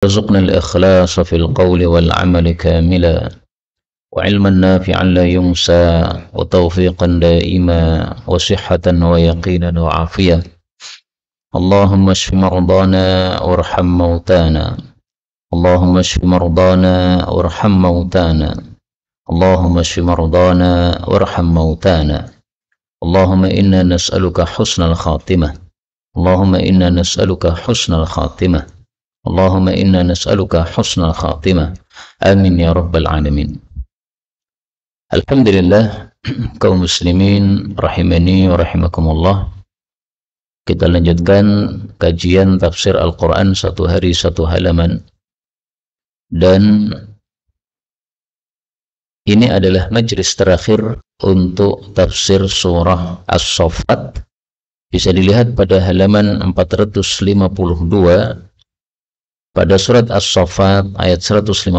ارزقنا الإخلاص في القول والعمل كاملا وعلما نافعا لا ينسى وتوفيقا دائما وصحة ويقينا وعافية. اللهم اشف مرضانا وارحم موتانا. اللهم اشف مرضانا وارحم موتانا. اللهم اشف مرضانا وارحم موتانا. اللهم إنا نسألك حسن الخاتمة. اللهم إنا نسألك حسن الخاتمة. اللهم إنا نسألك حسن الخاتمة. Amin ya rabbal alamin. Alhamdulillah, kaum muslimin rahimani wa rahimakumullah. Kita lanjutkan kajian tafsir Al-Quran satu hari satu halaman. Dan ini adalah majlis terakhir untuk tafsir surah As-Saffat. Bisa dilihat pada halaman 452 pada surat As-Saffat ayat 154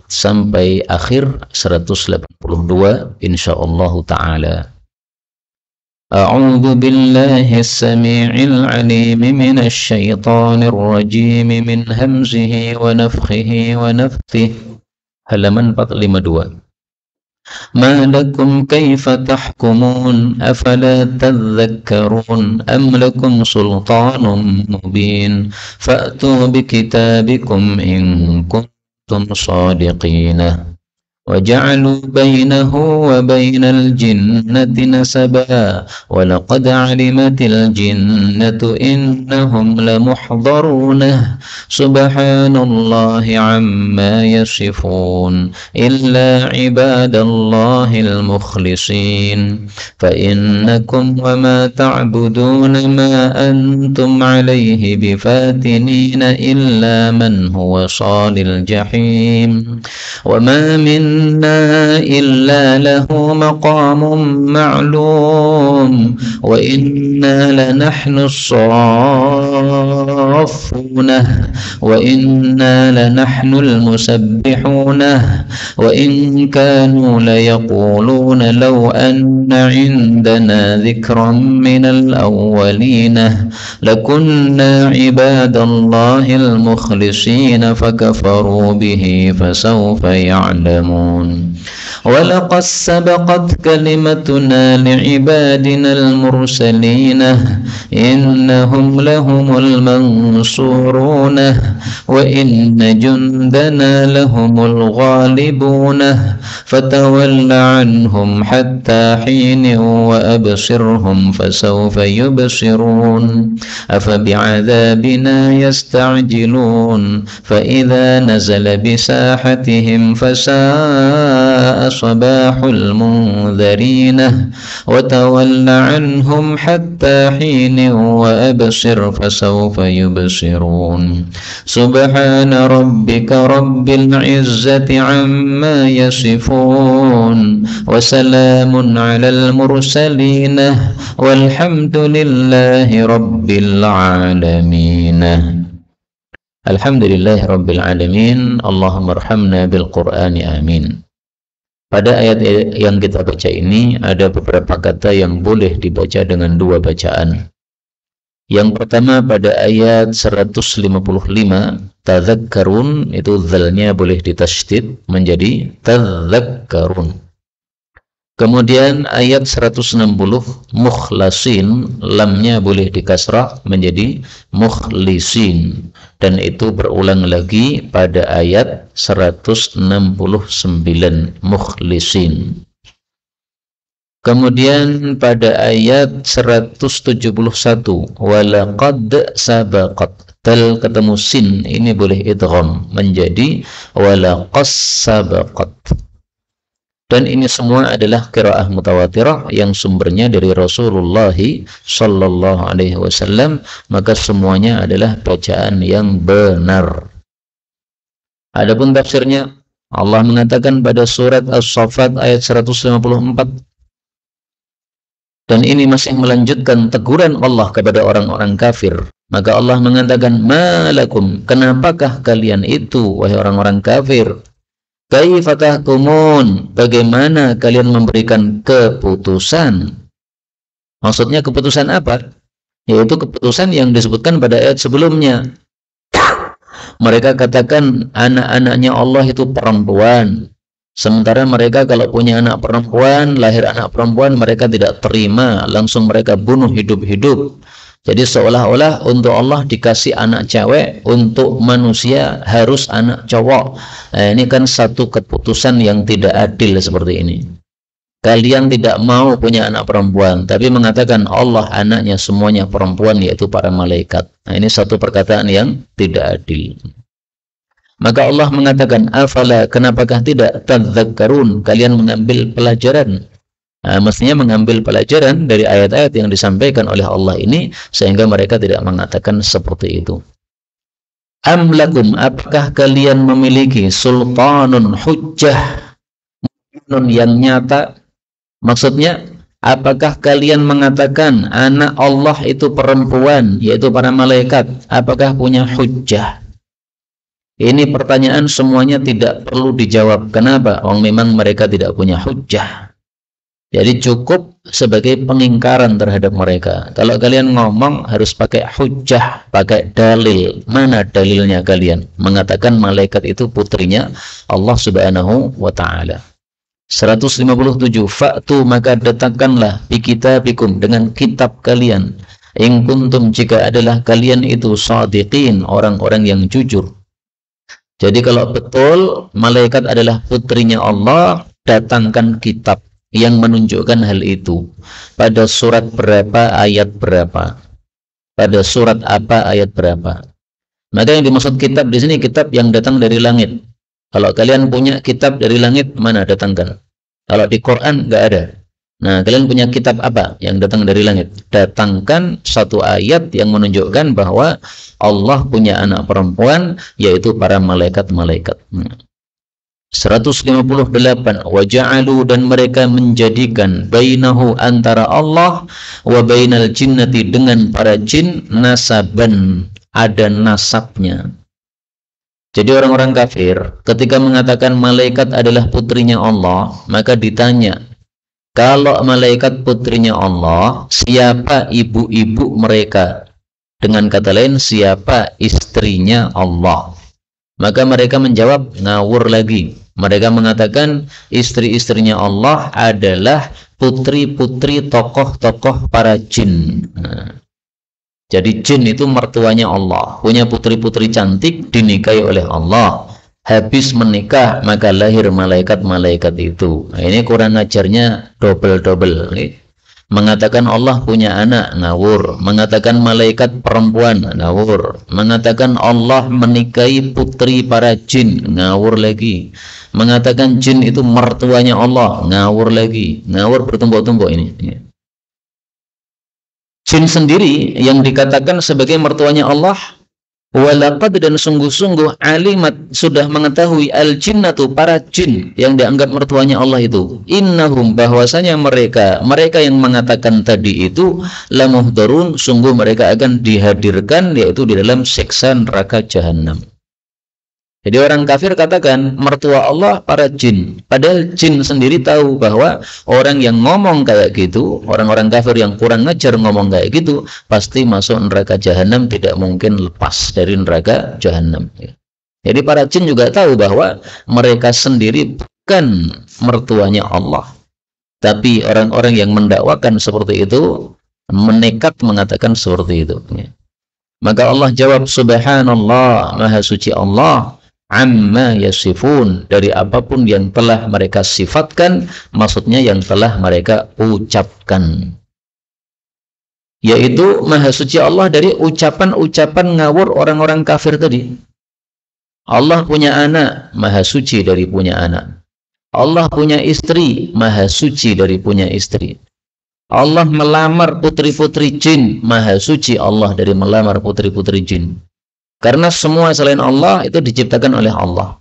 sampai akhir 182 insyaallah ta'ala. A'udzu billahi as-sami'il 'alim minasy syaithanir rajim min hamzihi wa nafthihi wa nafthihi. Halaman 452. ما لكم كيف تحكمون أفلا تذكرون أم لكم سلطان مبين فأتوا بكتابكم إن كنتم صادقين وجعلوا بينه وبين الجنة نسبا ولقد علمت الجنة إنهم لمحضرون سبحان الله عما يصفون إلا عباد الله المخلصين فإنكم وما تعبدون ما أنتم عليه بفاتنين إلا من هو صال الجحيم وما منا إلا له مقام معلوم وإنا لنحن الصافون وإنا لنحن المسبحون وإن كانوا ليقولون لو أن عندنا ذكرا من الأولين لكنا عباد الله المخلصين فكفروا به فسوف يعلمون ولقد سبقت كلمتنا لعبادنا المرسلين إنهم لهم المنصورون وإن جندنا لهم الغالبون فتول عنهم حتى حين وأبصرهم فسوف يبصرون أفبعذابنا يستعجلون فإذا نزل بساحتهم فساء صباح المنذرين وتول عنهم حتى حين وأبصر فسوف يبصرون سبحان ربك رب العزة عما يصفون وسلام على المرسلين والحمد لله رب العالمين. Alhamdulillah rabbil alamin. Allahumma arhamna bil Qur'ani amin. Pada ayat yang kita baca ini ada beberapa kata yang boleh dibaca dengan dua bacaan. Yang pertama pada ayat 155 tadzakkarun, itu dzalnya boleh ditasydid menjadi tadzakkarun. Kemudian ayat 160 mukhlasin, lamnya boleh dikasrah menjadi mukhlisin, dan itu berulang lagi pada ayat 169 mukhlisin. Kemudian pada ayat 171 walaqad sabaqat, tal ketemu sin ini boleh idgham menjadi walaqas sabaqat. Dan ini semua adalah qiraah mutawatirah yang sumbernya dari Rasulullah sallallahu alaihi wasallam, maka semuanya adalah bacaan yang benar. Adapun tafsirnya, Allah mengatakan pada surat As-Saffat ayat 154, dan ini masih melanjutkan teguran Allah kepada orang-orang kafir. Maka Allah mengatakan, malakum, kenapakah kalian itu wahai orang-orang kafir? Kaifa tahkumun, bagaimana kalian memberikan keputusan? Maksudnya keputusan apa? Yaitu keputusan yang disebutkan pada ayat sebelumnya. Mereka katakan anak-anaknya Allah itu perempuan. Sementara mereka kalau punya anak perempuan, lahir anak perempuan, mereka tidak terima, langsung mereka bunuh hidup-hidup. Jadi seolah-olah untuk Allah dikasih anak cewek, untuk manusia harus anak cowok. Nah, ini kan satu keputusan yang tidak adil seperti ini. Kalian tidak mau punya anak perempuan, tapi mengatakan Allah anaknya semuanya perempuan, yaitu para malaikat. Nah, ini satu perkataan yang tidak adil. Maka Allah mengatakan, afala, kenapakah tidak tadzakkarun, kalian mengambil pelajaran. Nah, mestinya mengambil pelajaran dari ayat-ayat yang disampaikan oleh Allah ini, sehingga mereka tidak mengatakan seperti itu. Am lakum, apakah kalian memiliki sultanun hujjah, yang nyata? Maksudnya, apakah kalian mengatakan anak Allah itu perempuan, yaitu para malaikat? Apakah punya hujjah? Ini pertanyaan semuanya tidak perlu dijawab. Kenapa? Memang mereka tidak punya hujjah. Jadi cukup sebagai pengingkaran terhadap mereka. Kalau kalian ngomong harus pakai hujjah, pakai dalil. Mana dalilnya kalian? Mengatakan malaikat itu putrinya Allah Subhanahu wa ta'ala. 157. Fa'tu, maka datangkanlah bi kitabikum, dengan kitab kalian. In kuntum, jika adalah kalian itu shadiqin, orang-orang yang jujur. Jadi kalau betul malaikat adalah putrinya Allah, datangkan kitab yang menunjukkan hal itu. Pada surat berapa, ayat berapa? Pada surat apa, ayat berapa? Maka yang dimaksud kitab di sini kitab yang datang dari langit. Kalau kalian punya kitab dari langit, mana datangkan? Kalau di Quran nggak ada. Nah, kalian punya kitab apa yang datang dari langit? Datangkan satu ayat yang menunjukkan bahwa Allah punya anak perempuan, yaitu para malaikat-malaikat. 158. Waja'alu, dan mereka menjadikan bainahu, antara Allah, wa bainal jinnati, dengan para jin, nasaban, ada nasabnya. Jadi orang-orang kafir ketika mengatakan malaikat adalah putrinya Allah, maka ditanya, kalau malaikat putrinya Allah, siapa ibu-ibu mereka? Dengan kata lain, siapa istrinya Allah? Maka mereka menjawab ngawur lagi. Mereka mengatakan istri-istrinya Allah adalah putri-putri tokoh-tokoh para jin. Nah, jadi jin itu mertuanya Allah, punya putri-putri cantik, dinikahi oleh Allah. Habis menikah maka lahir malaikat-malaikat itu. Nah, ini Quran ajarnya double-double. Mengatakan Allah punya anak, ngawur. Mengatakan malaikat perempuan, ngawur. Mengatakan Allah menikahi putri para jin, ngawur lagi. Mengatakan jin itu mertuanya Allah, ngawur lagi. Ngawur bertumpuk-tumpuk ini. Jin sendiri yang dikatakan sebagai mertuanya Allah, walaqad, dan sungguh-sungguh, alimat, sudah mengetahui, al-jinnatu, para jin yang dianggap mertuanya Allah itu, innahum, bahwasanya mereka yang mengatakan tadi itu, lamuhdharun, sungguh mereka akan dihadirkan, yaitu di dalam siksa neraka jahanam. Jadi orang kafir katakan mertua Allah para jin, padahal jin sendiri tahu bahwa orang yang ngomong kayak gitu, orang-orang kafir yang kurang ngajar ngomong kayak gitu, pasti masuk neraka jahanam, tidak mungkin lepas dari neraka jahanam. Jadi para jin juga tahu bahwa mereka sendiri bukan mertuanya Allah. Tapi orang-orang yang mendakwakan seperti itu menekat mengatakan seperti itu. Maka Allah jawab, subhanallah, maha suci Allah, amma yasifun, dari apapun yang telah mereka sifatkan, maksudnya yang telah mereka ucapkan, yaitu maha suci Allah dari ucapan-ucapan ngawur orang-orang kafir tadi. Allah punya anak, maha suci dari punya anak. Allah punya istri, maha suci dari punya istri. Allah melamar putri-putri jin, maha suci Allah dari melamar putri-putri jin. Karena semua selain Allah itu diciptakan oleh Allah.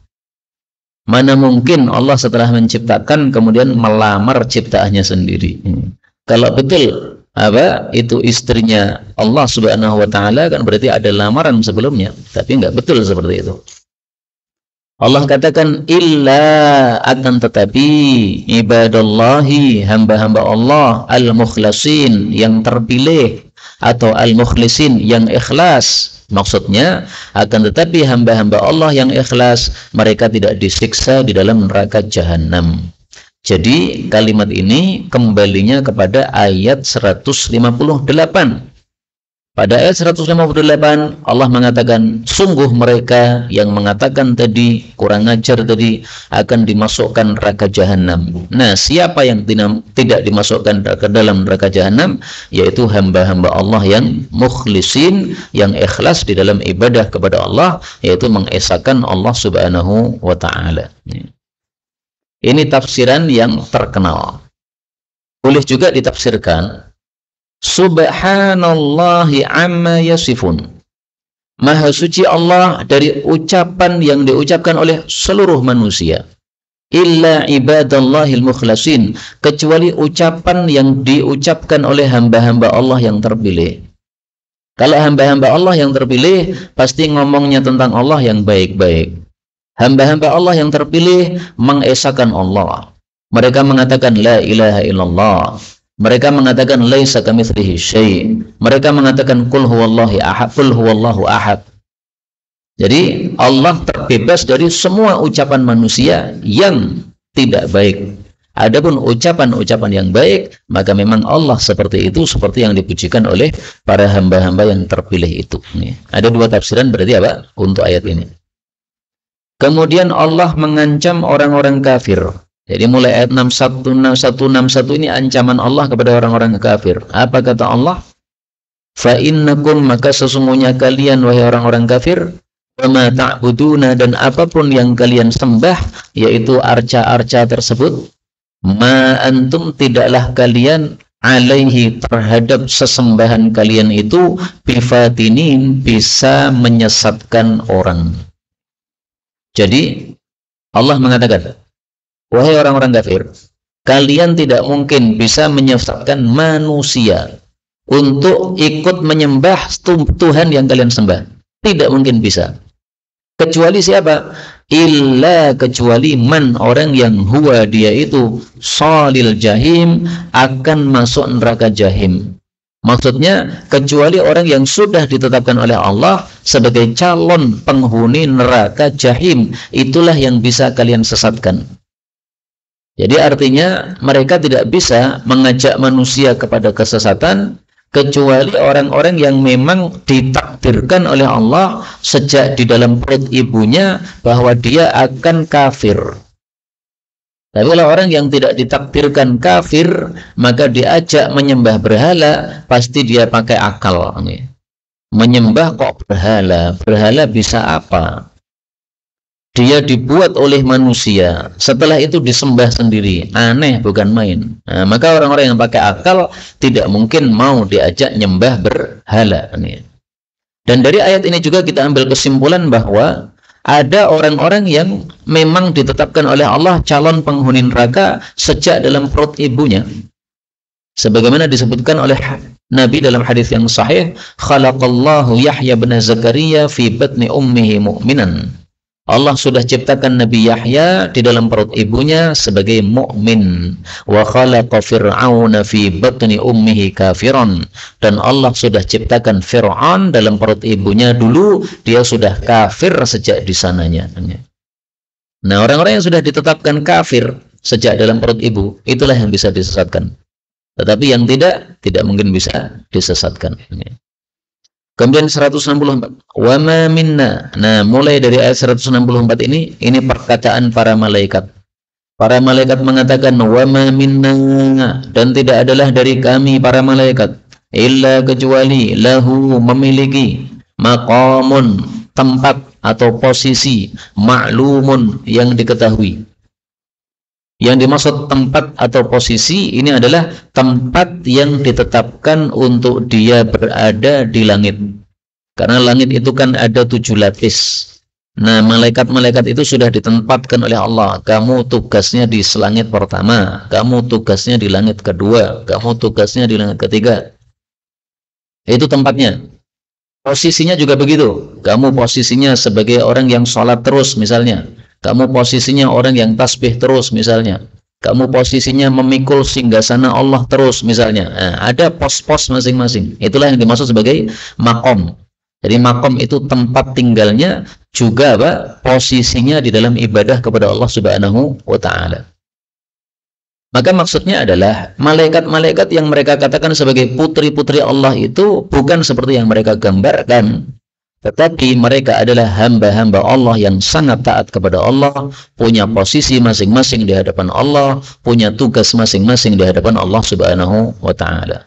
Mana mungkin Allah setelah menciptakan kemudian melamar ciptaannya sendiri. Kalau betul itu istrinya Allah Subhanahu wa ta'ala, kan berarti ada lamaran sebelumnya. Tapi enggak betul seperti itu. Allah katakan illa, akan tetapi, ibadallahi, hamba-hamba Allah, al-mukhlasin, yang terpilih, atau al-mukhlisin, yang ikhlas, Maksudnya, akan tetapi hamba-hamba Allah yang ikhlas, mereka tidak disiksa di dalam neraka jahanam. Jadi kalimat ini kembalinya kepada ayat 158. Pada ayat 158 Allah mengatakan, sungguh mereka yang mengatakan tadi, kurang ajar tadi, akan dimasukkan neraka jahanam. Nah, siapa yang tidak dimasukkan ke dalam neraka jahanam? Yaitu hamba-hamba Allah yang mukhlisin, yang ikhlas di dalam ibadah kepada Allah, yaitu mengesahkan Allah subhanahu wa ta'ala. Ini tafsiran yang terkenal. Boleh juga ditafsirkan, Subhanallahi amma yasifun. Maha suci Allah dari ucapan yang diucapkan oleh seluruh manusia. Illa ibadallahil mukhlasin, kecuali ucapan yang diucapkan oleh hamba-hamba Allah yang terpilih. Kalau hamba-hamba Allah yang terpilih, pasti ngomongnya tentang Allah yang baik-baik. Hamba-hamba Allah yang terpilih mengesahkan Allah. Mereka mengatakan la ilaha illallah. Mereka mengatakan laisa kamitslihi syai'. Mereka mengatakan qul huwallahu ahad, qul huwallahu ahad. Jadi Allah terbebas dari semua ucapan manusia yang tidak baik. Adapun ucapan-ucapan yang baik, maka memang Allah seperti itu, seperti yang dipujikan oleh para hamba-hamba yang terpilih itu. Ada dua tafsiran berarti apa untuk ayat ini. Kemudian Allah mengancam orang-orang kafir. Jadi mulai ayat 61 ini ancaman Allah kepada orang-orang kafir. Apa kata Allah? Fa innakum, maka sesungguhnya kalian wahai orang-orang kafir, wa ma ta'buduna, dan apapun yang kalian sembah, yaitu arca-arca tersebut, ma antum, tidaklah kalian alaihi, terhadap sesembahan kalian itu, bifatinin, bisa menyesatkan orang. Jadi Allah mengatakan, wahai orang-orang kafir, kalian tidak mungkin bisa menyesatkan manusia untuk ikut menyembah Tuhan yang kalian sembah. Tidak mungkin bisa. Kecuali siapa? Illa, kecuali man, orang yang huwa, dia itu salil jahim, akan masuk neraka jahim. Maksudnya, kecuali orang yang sudah ditetapkan oleh Allah sebagai calon penghuni neraka jahim, itulah yang bisa kalian sesatkan. Jadi artinya mereka tidak bisa mengajak manusia kepada kesesatan kecuali orang-orang yang memang ditakdirkan oleh Allah sejak di dalam perut ibunya bahwa dia akan kafir. Tapi kalau orang yang tidak ditakdirkan kafir, maka diajak menyembah berhala, pasti dia pakai akal. Menyembah kok berhala? Berhala bisa apa? Dia dibuat oleh manusia, setelah itu disembah sendiri. Aneh, bukan main. Nah, maka orang-orang yang pakai akal tidak mungkin mau diajak nyembah berhala. Dan dari ayat ini juga kita ambil kesimpulan bahwa ada orang-orang yang memang ditetapkan oleh Allah calon penghuni neraka sejak dalam perut ibunya. Sebagaimana disebutkan oleh Nabi dalam hadis yang sahih, khalaqallahu Yahya bin Zakaria fi batni ummihi mu'minan. Allah sudah ciptakan Nabi Yahya di dalam perut ibunya sebagai mukmin. Wa khalaqa Fir'auna fi batni ummihi kafiran. Dan Allah sudah ciptakan Fir'aun dalam perut ibunya dulu, dia sudah kafir sejak di sananya. Nah, orang-orang yang sudah ditetapkan kafir sejak dalam perut ibu, itulah yang bisa disesatkan. Tetapi yang tidak mungkin bisa disesatkan. Kemudian 164, wa ma minna. Nah, mulai dari ayat 164 ini perkataan para malaikat. Para malaikat mengatakan, wa ma minna, dan tidak adalah dari kami para malaikat, illa, kecuali lahu, memiliki maqamun, tempat atau posisi, ma'lumun, yang diketahui. Yang dimaksud tempat atau posisi ini adalah tempat yang ditetapkan untuk dia berada di langit. Karena langit itu kan ada 7 lapis. Nah, malaikat-malaikat itu sudah ditempatkan oleh Allah. Kamu tugasnya di langit pertama, kamu tugasnya di langit kedua, kamu tugasnya di langit ketiga. Itu tempatnya. Posisinya juga begitu. Kamu posisinya sebagai orang yang sholat terus misalnya. Kamu posisinya orang yang tasbih terus misalnya. Kamu posisinya memikul singgasana Allah terus misalnya. Nah, ada pos-pos masing-masing. Itulah yang dimaksud sebagai makom. Jadi makom itu tempat tinggalnya, juga apa? Posisinya di dalam ibadah kepada Allah Subhanahu wa taala. Maka maksudnya adalah malaikat-malaikat yang mereka katakan sebagai putri-putri Allah itu bukan seperti yang mereka gambarkan, tetapi mereka adalah hamba-hamba Allah yang sangat taat kepada Allah, punya posisi masing-masing di hadapan Allah, punya tugas masing-masing di hadapan Allah Subhanahu wa taala.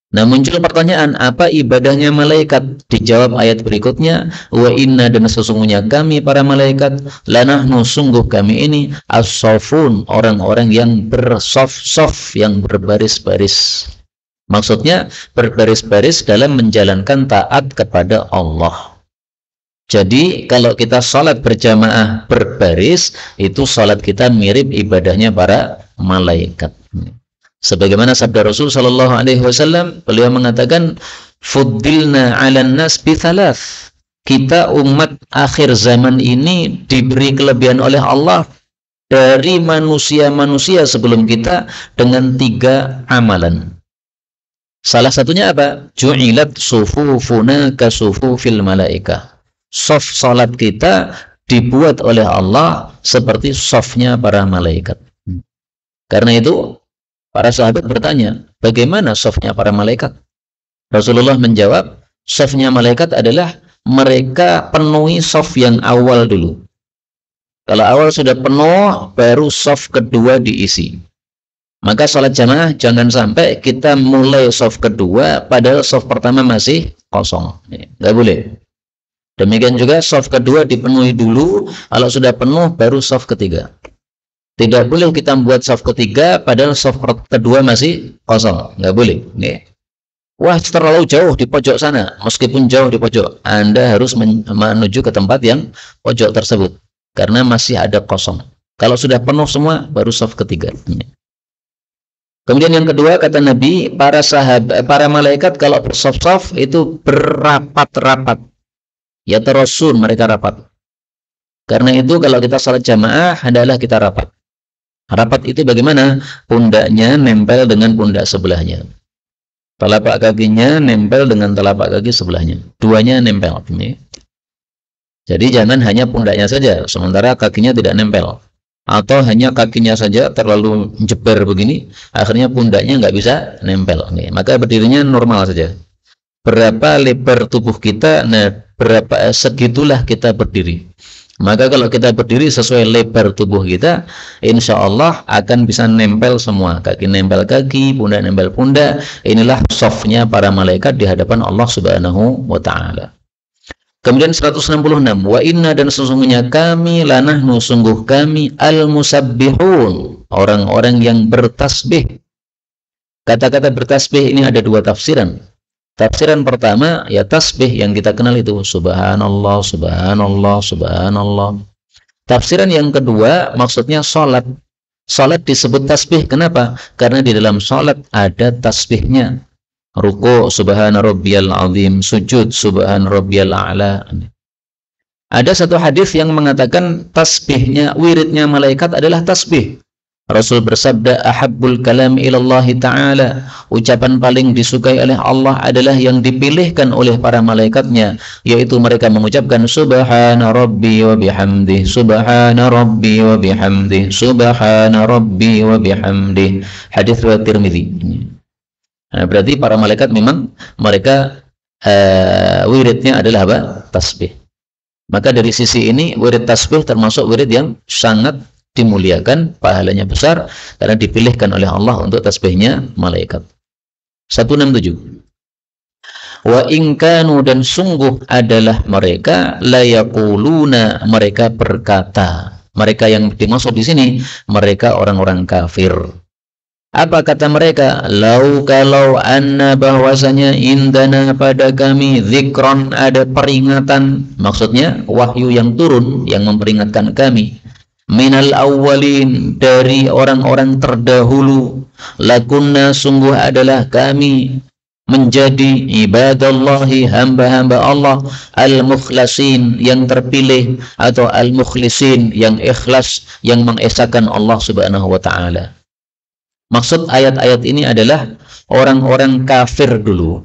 Nah, muncul pertanyaan, apa ibadahnya malaikat? Dijawab ayat berikutnya, wa inna, dan sesungguhnya kami para malaikat, lanahnu, sungguh kami ini, as-safun, orang-orang yang bersaf-saf, yang berbaris-baris. Maksudnya berbaris-baris dalam menjalankan taat kepada Allah. Jadi kalau kita sholat berjamaah berbaris, itu sholat kita mirip ibadahnya para malaikat. Sebagaimana sabda Rasul sallallahu alaihi wasallam, beliau mengatakan, fuddilna 'alan nas bi thalath. Kita umat akhir zaman ini diberi kelebihan oleh Allah dari manusia-manusia sebelum kita dengan 3 amalan. Salah satunya apa? Ju'ilat sufufuna ka sufufil malaikah. Shaf salat kita dibuat oleh Allah seperti shafnya para malaikat. Karena itu para sahabat bertanya, bagaimana shafnya para malaikat? Rasulullah menjawab, shafnya malaikat adalah mereka penuhi shaf yang awal dulu. Kalau awal sudah penuh, baru shaf kedua diisi. Maka sholat jamaah jangan sampai kita mulai shaf kedua, padahal shaf pertama masih kosong. Nggak boleh. Demikian juga shaf kedua dipenuhi dulu, kalau sudah penuh, baru shaf ketiga. Tidak boleh kita membuat shaf ketiga padahal shaf kedua masih kosong. Nggak boleh. Nih. Wah, terlalu jauh di pojok sana. Meskipun jauh di pojok, Anda harus menuju ke tempat yang pojok tersebut. Karena masih ada kosong. Kalau sudah penuh semua, baru shaf ketiga. Kemudian yang kedua, kata Nabi, para malaikat kalau bersaf-saf itu berapat-rapat. Ya terasun, mereka rapat. Karena itu kalau kita salat jamaah, adalah kita rapat. Rapat itu bagaimana? Pundaknya nempel dengan pundak sebelahnya. Telapak kakinya nempel dengan telapak kaki sebelahnya. Duanya nempel. Jadi jangan hanya pundaknya saja, sementara kakinya tidak nempel. Atau hanya kakinya saja terlalu jeber begini, akhirnya pundaknya nggak bisa nempel. Maka berdirinya normal saja. Berapa lebar tubuh kita, nah berapa segitulah kita berdiri. Maka kalau kita berdiri sesuai lebar tubuh kita, insya Allah akan bisa nempel semua. Kaki nempel kaki, pundak nempel pundak. Inilah shafnya para malaikat di hadapan Allah Subhanahu wa ta'ala. Kemudian 166, wa inna, dan sesungguhnya kami, lanahnu, sungguh kami, al-musabbihun, orang-orang yang bertasbih. Kata-kata bertasbih ini ada 2 tafsiran. Tafsiran pertama, ya tasbih yang kita kenal itu, subhanallah, subhanallah, subhanallah. Tafsiran yang kedua, maksudnya sholat. Sholat disebut tasbih, kenapa? Karena di dalam sholat ada tasbihnya. Ruku' subhana rabbiyal azim, sujud subhana rabbiyal a'la. Ada satu hadis yang mengatakan tasbihnya, wiridnya malaikat adalah tasbih. Rasul bersabda, ahabbul kalam ilallahi ta'ala, ucapan paling disukai oleh Allah adalah yang dipilihkan oleh para malaikatnya, yaitu mereka mengucapkan subhana rabbi wa bihamdih, subhana rabbi wa bihamdih, subhana rabbi wa bihamdih. Hadis riwayat Tirmidzi. Nah, berarti para malaikat memang mereka wiridnya adalah apa? Tasbih. Maka dari sisi ini, wirid tasbih termasuk wirid yang sangat dimuliakan, pahalanya besar karena dipilihkan oleh Allah untuk tasbihnya malaikat. 167. Wa in kanu, dan sungguh adalah mereka, la yaquluna, mereka berkata. Mereka yang dimaksud di sini mereka orang-orang kafir. Apa kata mereka? Lau, kalau anna, bahwasanya indana, pada kami, zikron, ada peringatan, maksudnya wahyu yang turun yang memperingatkan kami, minal awwalin, dari orang-orang terdahulu, lakunna, sungguh adalah kami menjadi ibadallahi, hamba-hamba Allah, al-mukhlasin, yang terpilih, atau al-mukhlisin, yang ikhlas, yang mengesahkan Allah Subhanahu wa ta'ala. Maksud ayat-ayat ini adalah orang-orang kafir dulu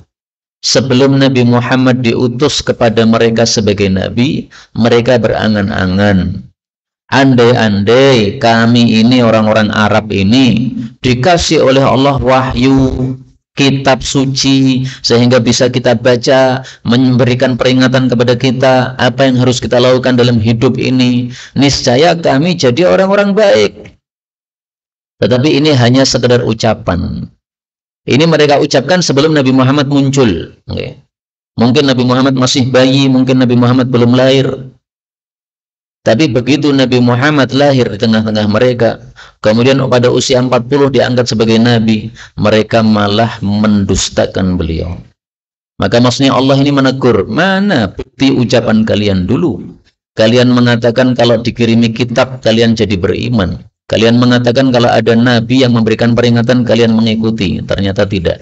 Sebelum Nabi Muhammad diutus kepada mereka sebagai nabi, mereka berangan-angan, andai-andai kami ini orang-orang Arab ini dikasih oleh Allah wahyu, kitab suci, sehingga bisa kita baca, memberikan peringatan kepada kita apa yang harus kita lakukan dalam hidup ini, niscaya kami jadi orang-orang baik. Tetapi ini hanya sekedar ucapan. Ini mereka ucapkan sebelum Nabi Muhammad muncul. Okay. Mungkin Nabi Muhammad masih bayi, mungkin Nabi Muhammad belum lahir. Tapi begitu Nabi Muhammad lahir di tengah-tengah mereka, kemudian pada usia 40 diangkat sebagai nabi, mereka malah mendustakan beliau. Maka maksudnya Allah ini menegur, mana bukti ucapan kalian dulu? Kalian mengatakan kalau dikirimi kitab kalian jadi beriman. Kalian mengatakan kalau ada nabi yang memberikan peringatan kalian mengikuti, ternyata tidak.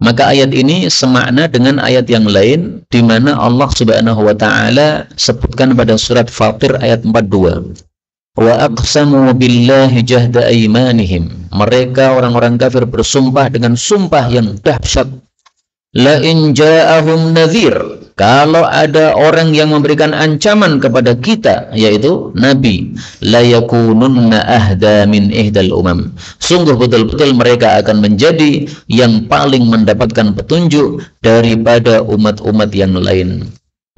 Maka ayat ini semakna dengan ayat yang lain di mana Allah Subhanahu wa taala sebutkan pada surat Fatir ayat 42. Wa aqsamu billahi jahda aymanihim. Mereka orang-orang kafir bersumpah dengan sumpah yang dahsyat. La in ja'ahum nadhir, kalau ada orang yang memberikan ancaman kepada kita, yaitu nabi, la yakununna ahda min ihdal umam, sungguh betul-betul mereka akan menjadi yang paling mendapatkan petunjuk daripada umat-umat yang lain.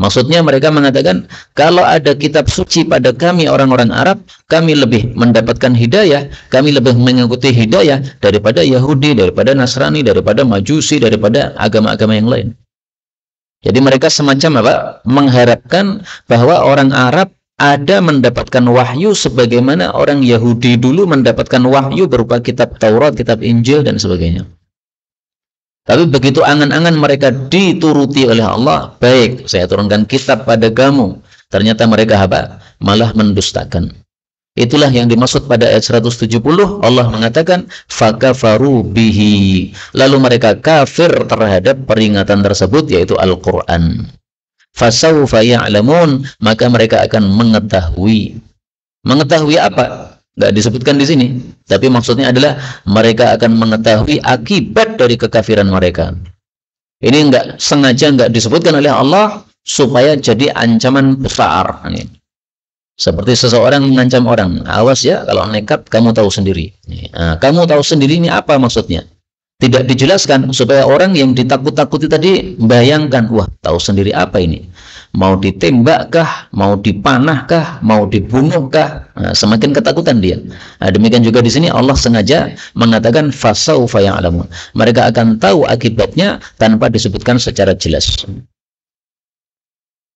Maksudnya mereka mengatakan, kalau ada kitab suci pada kami orang-orang Arab, kami lebih mendapatkan hidayah, kami lebih mengikuti hidayah daripada Yahudi, daripada Nasrani, daripada Majusi, daripada agama-agama yang lain. Jadi mereka semacam apa? Mengharapkan bahwa orang Arab ada mendapatkan wahyu sebagaimana orang Yahudi dulu mendapatkan wahyu berupa kitab Taurat, kitab Injil, dan sebagainya. Tapi begitu angan-angan mereka dituruti oleh Allah, baik, saya turunkan kitab pada kamu. Ternyata mereka apa? Malah mendustakan. Itulah yang dimaksud pada ayat 170. Allah mengatakan, fakafaru bihi. Lalu mereka kafir terhadap peringatan tersebut, yaitu Al-Quran. Fasawfa ya'lamun, maka mereka akan mengetahui. Mengetahui apa? Tidak disebutkan di sini, tapi maksudnya adalah mereka akan mengetahui akibat dari kekafiran mereka. Ini enggak sengaja enggak disebutkan oleh Allah supaya jadi ancaman besar. Seperti seseorang mengancam orang, awas ya kalau nekat kamu tahu sendiri. Nah, kamu tahu sendiri ini apa maksudnya? Tidak dijelaskan supaya orang yang ditakut-takuti tadi bayangkan, wah tahu sendiri apa ini? Mau ditembakkah, mau dipanahkah, mau dibunuhkah? Nah, semakin ketakutan dia. Nah, demikian juga di sini Allah sengaja mengatakan fasaufa ya'lamun. Mereka akan tahu akibatnya tanpa disebutkan secara jelas.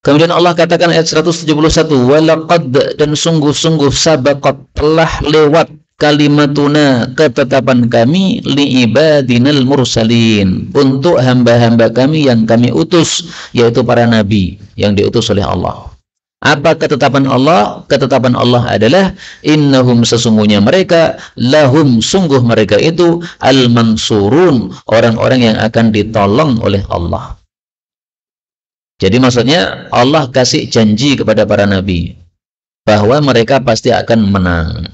Kemudian Allah katakan ayat 171, walaqad, dan sungguh-sungguh sabaqat, telah lewat kalimatuna, ketetapan kami, li'ibadinal mursalin, untuk hamba-hamba kami yang kami utus, yaitu para nabi yang diutus oleh Allah. Apa ketetapan Allah? Ketetapan Allah adalah innahum, sesungguhnya mereka, lahum, sungguh mereka itu, al-mansurun, orang-orang yang akan ditolong oleh Allah. Jadi maksudnya Allah kasih janji kepada para nabi bahwa mereka pasti akan menang.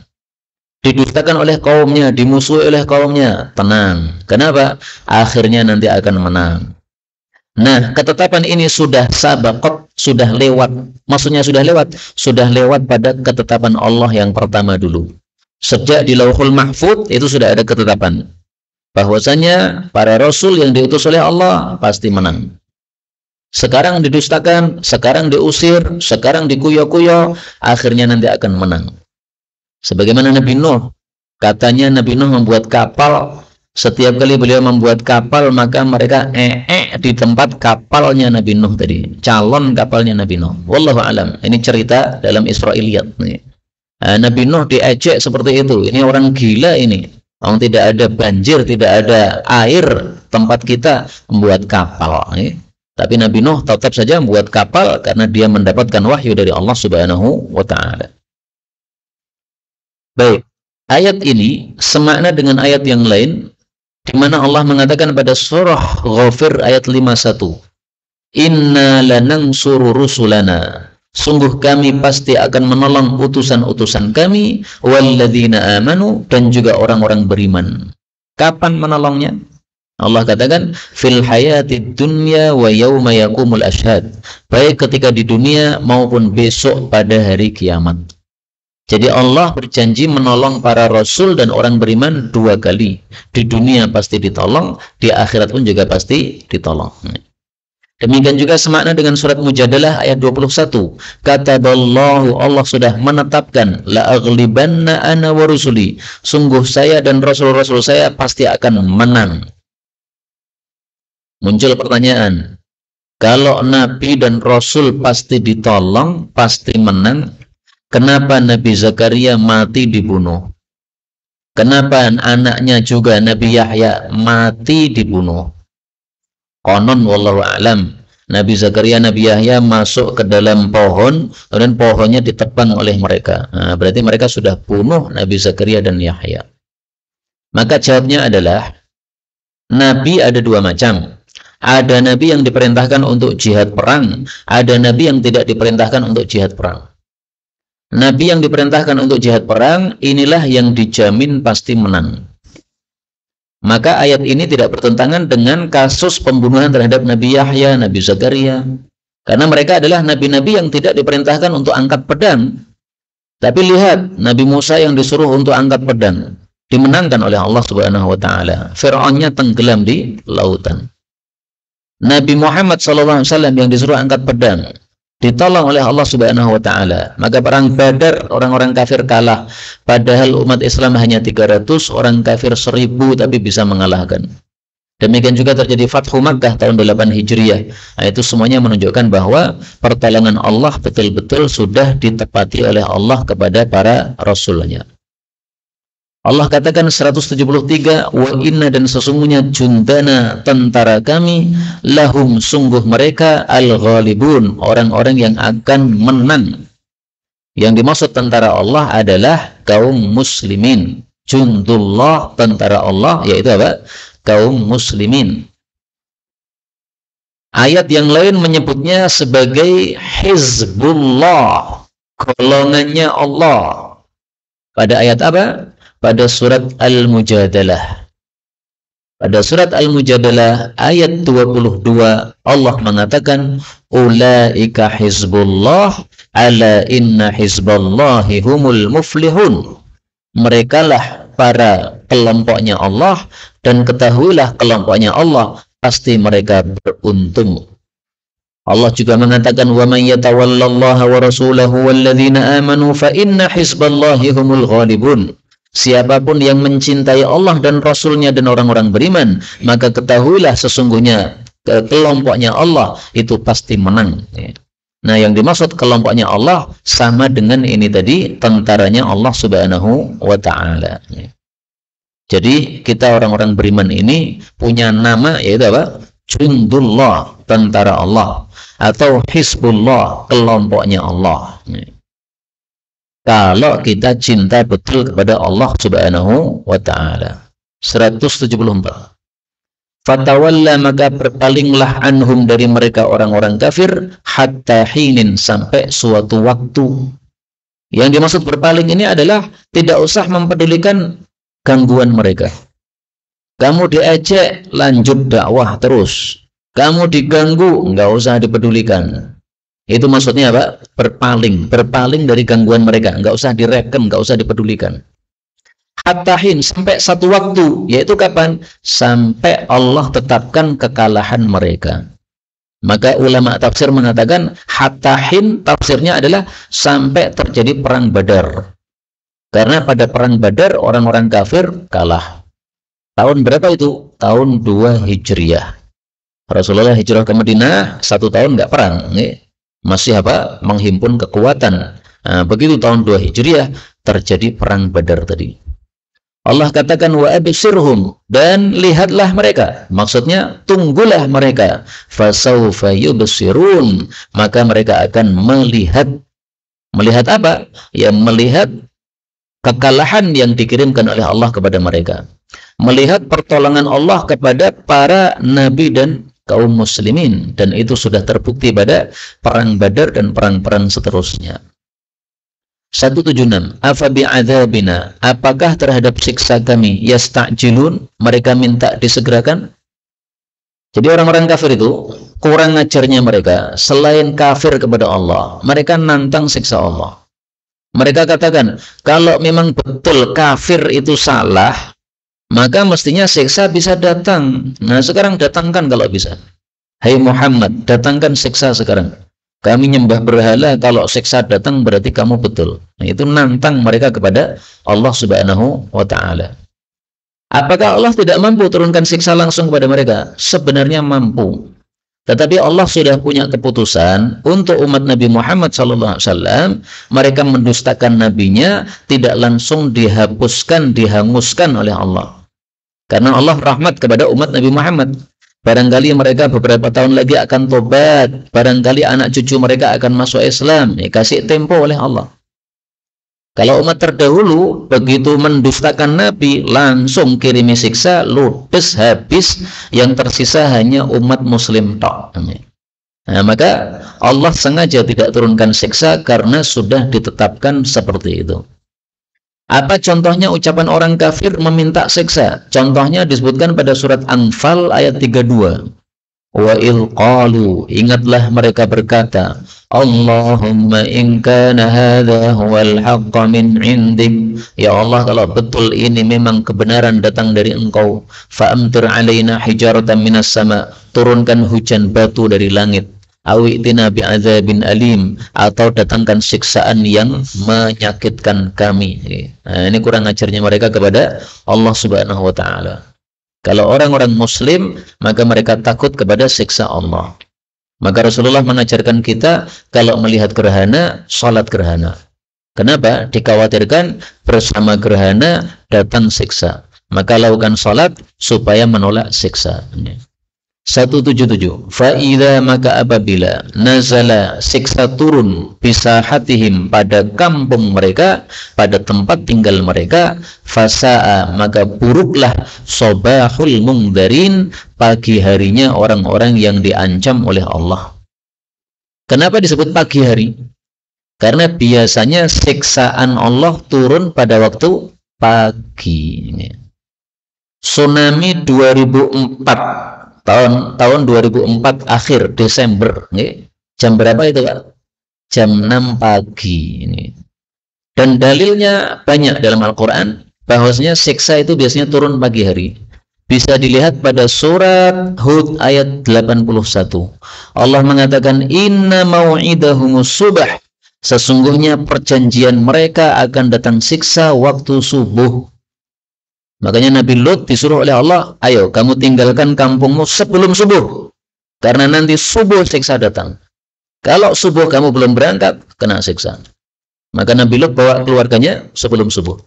Didustakan oleh kaumnya, dimusuhi oleh kaumnya, tenang. Kenapa? Akhirnya nanti akan menang. Nah, ketetapan ini sudah sabaqat, sudah lewat. Maksudnya sudah lewat pada ketetapan Allah yang pertama dulu. Sejak di Lauhul Mahfuz itu sudah ada ketetapan bahwasanya para rasul yang diutus oleh Allah pasti menang. Sekarang didustakan, sekarang diusir, sekarang dikuyo-kuyo, akhirnya nanti akan menang. Sebagaimana Nabi Nuh, katanya Nabi Nuh membuat kapal, setiap kali beliau membuat kapal maka mereka di tempat kapalnya Nabi Nuh tadi, calon kapalnya Nabi Nuh. Wallahu alam. Ini cerita dalam Israiliyat. Nabi Nuh diejek seperti itu. Ini orang gila ini. Orang tidak ada banjir, tidak ada air, tempat kita membuat kapal. Tapi Nabi Nuh tetap saja membuat kapal karena dia mendapatkan wahyu dari Allah Subhanahu wa taala. Baik, ayat ini semakna dengan ayat yang lain di mana Allah mengatakan pada surah Ghafir ayat 51, inna lanansuru rusulana, sungguh kami pasti akan menolong utusan-utusan kami, walladzina amanu, dan juga orang-orang beriman. Kapan menolongnya? Allah katakan fil hayatid dunya wa yauma yaqumul ashhad, baik ketika di dunia maupun besok pada hari kiamat. Jadi Allah berjanji menolong para rasul dan orang beriman 2 kali. Di dunia pasti ditolong, di akhirat pun juga pasti ditolong. Demikian juga semakna dengan surat Mujadalah ayat 21. Kataballahu, Allah sudah menetapkan, la aghlibanna ana wa rusuli, sungguh saya dan rasul-rasul saya pasti akan menang. Muncul pertanyaan, kalau Nabi dan Rasul pasti ditolong, pasti menang, kenapa Nabi Zakaria mati dibunuh? Kenapa anaknya juga Nabi Yahya mati dibunuh? Konon wallahu a'lam, Nabi Zakaria, Nabi Yahya masuk ke dalam pohon, dan pohonnya ditebang oleh mereka. Nah, berarti mereka sudah bunuh Nabi Zakaria dan Yahya. Maka jawabnya adalah, Nabi ada 2 macam. Ada Nabi yang diperintahkan untuk jihad perang, ada Nabi yang tidak diperintahkan untuk jihad perang. Nabi yang diperintahkan untuk jihad perang, inilah yang dijamin pasti menang. Maka ayat ini tidak bertentangan dengan kasus pembunuhan terhadap Nabi Yahya, Nabi Zakaria. Karena mereka adalah nabi-nabi yang tidak diperintahkan untuk angkat pedang. Tapi lihat, Nabi Musa yang disuruh untuk angkat pedang, dimenangkan oleh Allah Subhanahu wa taala. Fir'aunnya tenggelam di lautan. Nabi Muhammad SAW yang disuruh angkat pedang, ditolong oleh Allah Subhanahu wa taala. Maka perang Badar orang-orang kafir kalah, padahal umat Islam hanya 300, orang kafir 1000 tapi bisa mengalahkan. Demikian juga terjadi Fathu Makkah tahun 8 Hijriah. Nah, itu semuanya menunjukkan bahwa pertolongan Allah betul-betul sudah ditepati oleh Allah kepada para rasulnya. Allah katakan 173, wa inna, dan sesungguhnya jundana, tentara kami, lahum, sungguh mereka, al-ghalibun, orang-orang yang akan menang. Yang dimaksud tentara Allah adalah kaum muslimin. Jundullah, tentara Allah, yaitu apa? Kaum muslimin. Ayat yang lain menyebutnya sebagai Hizbullah, golongannya Allah. Pada ayat apa? Pada surat Al-Mujadalah. Pada surat Al-Mujadalah ayat 22 Allah mengatakan, ulaika hizbullah ala inna hizballahi humul muflihun. Merekalah para kelompoknya Allah, dan ketahuilah kelompoknya Allah pasti mereka beruntung. Allah juga mengatakan, wa man yatawallallaha wa rasulahu walladzina amanu fa inna hizballahi humul ghalibun. Siapapun yang mencintai Allah dan Rasulnya dan orang-orang beriman, maka ketahuilah sesungguhnya kelompoknya Allah itu pasti menang. Nah, yang dimaksud kelompoknya Allah sama dengan ini tadi, tentaranya Allah Subhanahu wa ta'ala. Jadi kita orang-orang beriman ini punya nama, yaitu apa? Jundullah, tentara Allah, atau Hizbullah, kelompoknya Allah. Kalau kita cinta betul kepada Allah Subhanahu wa ta'ala. 174. Fatawalla, maka berpalinglah anhum, dari mereka orang-orang kafir, hatta hinin, sampai suatu waktu. Yang dimaksud berpaling ini adalah tidak usah mempedulikan gangguan mereka. Kamu diejek, lanjut dakwah terus. Kamu diganggu, nggak usah dipedulikan. Itu maksudnya apa? Berpaling dari gangguan mereka, nggak usah direken, nggak usah dipedulikan. Hattahin, sampai satu waktu, yaitu kapan? Sampai Allah tetapkan kekalahan mereka. Maka ulama tafsir mengatakan hattahin tafsirnya adalah sampai terjadi perang Badar. Karena pada perang Badar orang-orang kafir kalah. Tahun berapa itu? Tahun 2 Hijriah. Rasulullah hijrah ke Madinah 1 tahun nggak perang, masih apa? Menghimpun kekuatan. Nah, begitu tahun 2 Hijriah terjadi perang Badar tadi. Allah katakan wa absirhum, dan lihatlah mereka. Maksudnya tunggulah mereka. Fasaufa yubsirun, maka mereka akan melihat. Melihat apa? Ya, melihat kekalahan yang dikirimkan oleh Allah kepada mereka. Melihat pertolongan Allah kepada para nabi dan kaum muslimin, dan itu sudah terbukti pada perang Badar dan perang-perang seterusnya. 176. Afa bi'adzabina, apakah terhadap siksa kami yasta'jilun, mereka minta disegerakan? Jadi orang-orang kafir itu kurang ajarnya mereka, selain kafir kepada Allah, mereka nantang siksa Allah. Mereka katakan, kalau memang betul kafir itu salah, maka mestinya siksa bisa datang. Nah, sekarang datangkan kalau bisa. Hai Muhammad, datangkan siksa sekarang. Kami nyembah berhala, kalau siksa datang berarti kamu betul. Nah, itu nantang mereka kepada Allah Subhanahu wa Ta'ala. Apakah Allah tidak mampu turunkan siksa langsung kepada mereka? Sebenarnya mampu. Tetapi Allah sudah punya keputusan untuk umat Nabi Muhammad SAW, mereka mendustakan nabinya, tidak langsung dihapuskan, dihanguskan oleh Allah. Karena Allah rahmat kepada umat Nabi Muhammad. Barangkali mereka beberapa tahun lagi akan tobat, barangkali anak cucu mereka akan masuk Islam, dikasih tempo oleh Allah. Kalau umat terdahulu begitu mendustakan Nabi, langsung kirimi siksa, ludes habis, yang tersisa hanya umat Muslim tok. Nah, maka Allah sengaja tidak turunkan siksa karena sudah ditetapkan seperti itu. Apa contohnya ucapan orang kafir meminta siksa? Contohnya disebutkan pada surat Anfal ayat 32. Wa il qalu, ingatlah mereka berkata, Allahumma in kana hadha huwal haqqa min indik, ya Allah, kalau betul ini memang kebenaran datang dari Engkau, fa'amtir alaina hijaratan minas sama, turunkan hujan batu dari langit, awi'tina bi'adzabin alim, atau datangkan siksaan yang menyakitkan kami. Nah, ini kurang ajarnya mereka kepada Allah Subhanahu wa Ta'ala. Kalau orang-orang Muslim, maka mereka takut kepada siksa Allah. Maka Rasulullah mengajarkan kita, kalau melihat gerhana, sholat gerhana. Kenapa? Dikhawatirkan bersama gerhana datang siksa. Maka lakukan sholat supaya menolak siksa. 177. Fa'idha, maka apabila nazala, siksa turun, bisahatihim, pada kampung mereka, pada tempat tinggal mereka, fasa'a, maka buruklah, sobahul mungdarin, pagi harinya orang-orang yang diancam oleh Allah. Kenapa disebut pagi hari? Karena biasanya siksaan Allah turun pada waktu pagi. Tsunami 2004 tahun 2004 akhir Desember, jam berapa itu, Pak? Jam 6 pagi ini. Dan dalilnya banyak dalam Al-Quran bahwasanya siksa itu biasanya turun pagi hari. Bisa dilihat pada surat Hud ayat 81. Allah mengatakan, inna mau'idahumus subah, sesungguhnya perjanjian mereka akan datang siksa waktu subuh. Makanya Nabi Lut disuruh oleh Allah, ayo kamu tinggalkan kampungmu sebelum subuh, karena nanti subuh siksa datang. Kalau subuh kamu belum berangkat, kena siksa. Maka Nabi Lut bawa keluarganya sebelum subuh.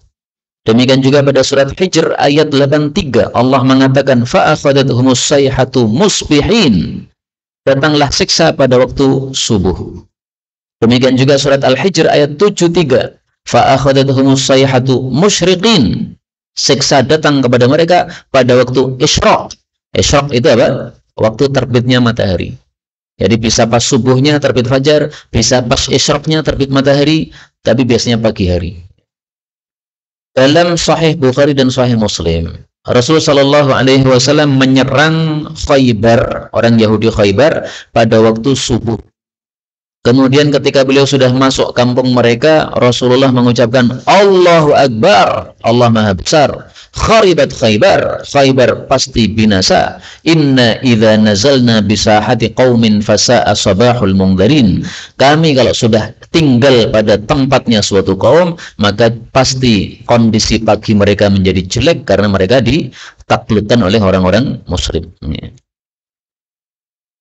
Demikian juga pada surat Hijr ayat 83, Allah mengatakan, fa'akhadathhumus sayhatu musbihin, datanglah siksa pada waktu subuh. Demikian juga surat Al-Hijr ayat 73, fa'akhadathhumus sayhatu musyriqin, siksa datang kepada mereka pada waktu isyraq. Isyraq itu apa? Waktu terbitnya matahari. Jadi bisa pas subuhnya terbit fajar, bisa pas isyraqnya terbit matahari, tapi biasanya pagi hari. Dalam Sahih Bukhari dan Sahih Muslim, Rasulullah SAW menyerang Khaybar, orang Yahudi Khaybar, pada waktu subuh. Kemudian ketika beliau sudah masuk kampung mereka, Rasulullah mengucapkan, Allahu Akbar, Allah Maha Besar. Kharibat Khaybar, Khaybar pasti binasa. Inna idza nazalna bisahati qaumin fasa'a sabahul mungdarin. Kami kalau sudah tinggal pada tempatnya suatu kaum, maka pasti kondisi pagi mereka menjadi jelek karena mereka ditaklukkan oleh orang-orang musyrik.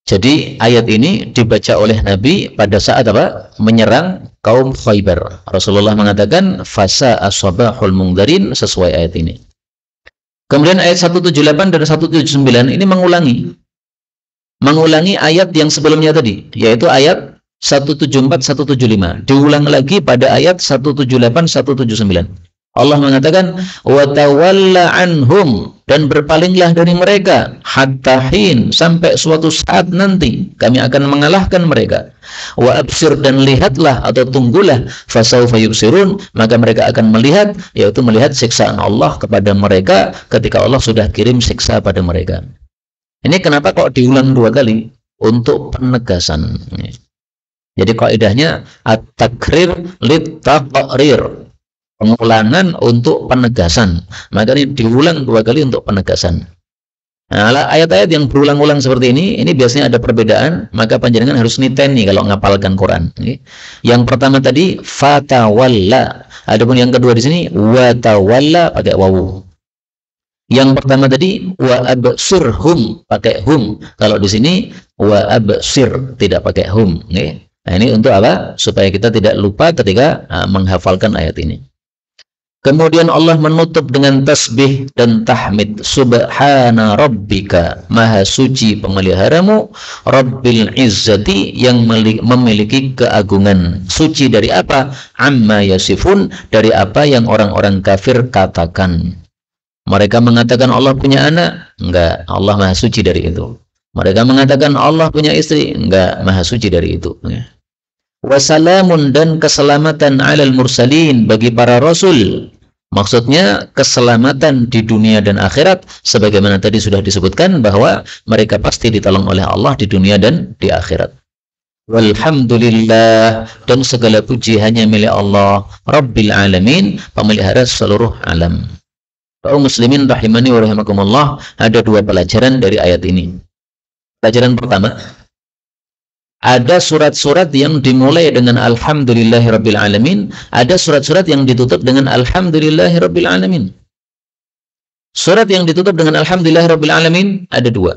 Jadi ayat ini dibaca oleh Nabi pada saat apa? Menyerang kaum Khaybar. Rasulullah mengatakan fasa ashabahul mungdarin, sesuai ayat ini. Kemudian ayat 178 dan 179 ini mengulangi ayat yang sebelumnya tadi, yaitu ayat 174 175. Diulang lagi pada ayat 178 179. Allah mengatakan wa tawalla anhum, dan berpalinglah dari mereka hatta hin, sampai suatu saat nanti kami akan mengalahkan mereka. Wa absir, dan lihatlah atau tunggulah, fasawfa yubsirun, maka mereka akan melihat, yaitu melihat siksaan Allah kepada mereka ketika Allah sudah kirim siksa pada mereka. Ini kenapa kok diulang 2 kali? Untuk penegasan. Jadi kaidahnya at-takrir lit-taqrir. Pengulangan untuk penegasan. Makanya diulang 2 kali untuk penegasan. Nah, ayat-ayat yang berulang-ulang seperti ini biasanya ada perbedaan, maka panjenengan harus niteni kalau ngapalkan Quran. Yang pertama tadi fatawalla. Adapun yang kedua di sini watawalla pakai wawu. Yang pertama tadi wa absirhum pakai hum. Kalau di sini wa absir tidak pakai hum. Nah, ini untuk apa? Supaya kita tidak lupa ketika menghafalkan ayat ini. Kemudian Allah menutup dengan tasbih dan tahmid. Subhana rabbika, maha suci pemeliharamu, Rabbil izzati, yang memiliki keagungan. Suci dari apa? Amma yasifun, dari apa yang orang-orang kafir katakan. Mereka mengatakan Allah punya anak, enggak, Allah maha suci dari itu. Mereka mengatakan Allah punya istri, enggak, maha suci dari itu. Wassalamun, dan keselamatan alal mursalin, bagi para rasul. Maksudnya keselamatan di dunia dan akhirat, sebagaimana tadi sudah disebutkan bahwa mereka pasti ditolong oleh Allah di dunia dan di akhirat. Walhamdulillah, dan segala puji hanya milik Allah, Rabbil alamin, pemelihara seluruh alam. Kaum muslimin rahimani wa rahimakumullah, ada 2 pelajaran dari ayat ini. Pelajaran pertama, ada surat-surat yang dimulai dengan alhamdulillahirabbil alamin, ada surat-surat yang ditutup dengan alhamdulillahirabbil alamin. Surat yang ditutup dengan alhamdulillahirabbil alamin ada 2.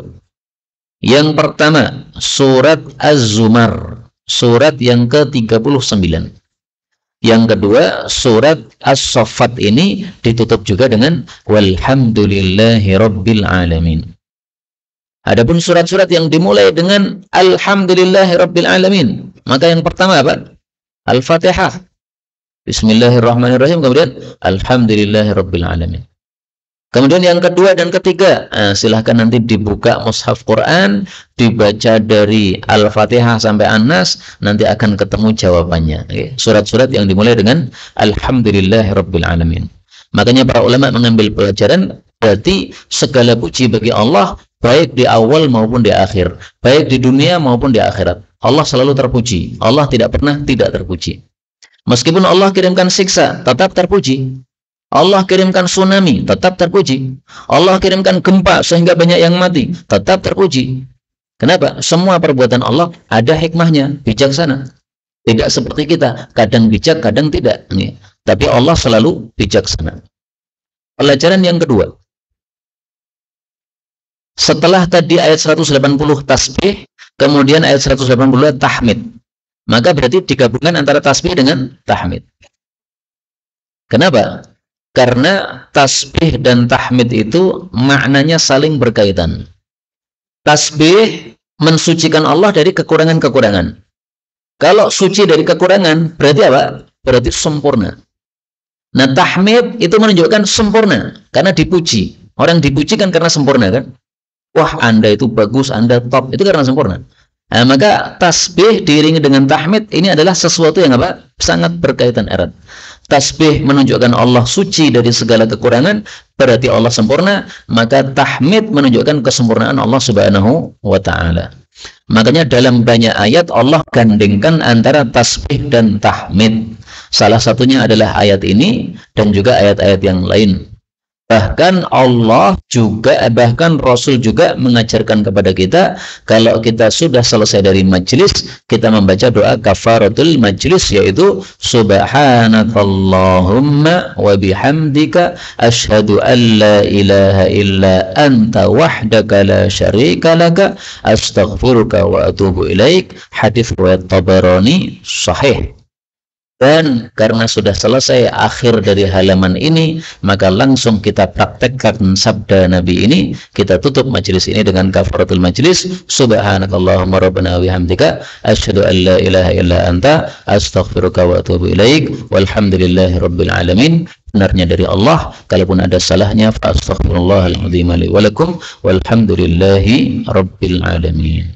Yang pertama, surat Az-Zumar, surat yang ke-39. Yang kedua, surat As-Saffat ini ditutup juga dengan walhamdulillahirabbil alamin. Adapun surat-surat yang dimulai dengan alhamdulillahirabbil alamin, maka yang pertama apa? Al-Fatihah. Bismillahirrahmanirrahim, kemudian alhamdulillahirabbil alamin. Kemudian yang kedua dan ketiga, silahkan nanti dibuka mushaf Quran, dibaca dari Al-Fatihah sampai An-Nas, nanti akan ketemu jawabannya. Surat-surat yang dimulai dengan alhamdulillahirabbil alamin. Makanya para ulama mengambil pelajaran, berarti segala puji bagi Allah, baik di awal maupun di akhir, baik di dunia maupun di akhirat. Allah selalu terpuji. Allah tidak pernah tidak terpuji. Meskipun Allah kirimkan siksa, tetap terpuji. Allah kirimkan tsunami, tetap terpuji. Allah kirimkan gempa sehingga banyak yang mati, tetap terpuji. Kenapa? Semua perbuatan Allah ada hikmahnya, bijaksana. Tidak seperti kita, kadang bijak, kadang tidak. Tapi Allah selalu bijaksana. Pelajaran yang kedua. Setelah tadi ayat 180 tasbih, kemudian ayat 182 tahmid. Maka berarti digabungkan antara tasbih dengan tahmid. Kenapa? Karena tasbih dan tahmid itu maknanya saling berkaitan. Tasbih mensucikan Allah dari kekurangan-kekurangan. Kalau suci dari kekurangan, berarti apa? Berarti sempurna. Nah, tahmid itu menunjukkan sempurna, karena dipuji. Orang dipuji kan karena sempurna, kan? Wah, Anda itu bagus, Anda top, itu karena sempurna. Nah, maka tasbih diiringi dengan tahmid ini adalah sesuatu yang apa? Sangat berkaitan erat. Tasbih menunjukkan Allah suci dari segala kekurangan, berarti Allah sempurna. Maka tahmid menunjukkan kesempurnaan Allah Subhanahu wa ta'ala. Makanya dalam banyak ayat Allah gandengkan antara tasbih dan tahmid. Salah satunya adalah ayat ini dan juga ayat-ayat yang lain. Bahkan Allah juga, bahkan Rasul juga mengajarkan kepada kita, kalau kita sudah selesai dari majlis, kita membaca doa kafaratul majlis, yaitu subhanakallahumma wa bihamdika asyhadu an la ilaha illa anta wahdaka la syarika laka astaghfiruka wa atubu ilaik. Hadis riwayat Tabarani sahih. Dan karena sudah selesai akhir dari halaman ini, maka langsung kita praktekkan sabda Nabi ini. Kita tutup majelis ini dengan kafaratul majelis, subhanakallahumma rabbana wa bihamdika asyhadu an la ilaha illa anta astaghfiruka wa atubu ilaik walhamdulillahi rabbil alamin. Benarnya dari Allah, kalaupun ada salahnya fa astaghfirullahal azim li wa lakum walhamdulillahi rabbil alamin.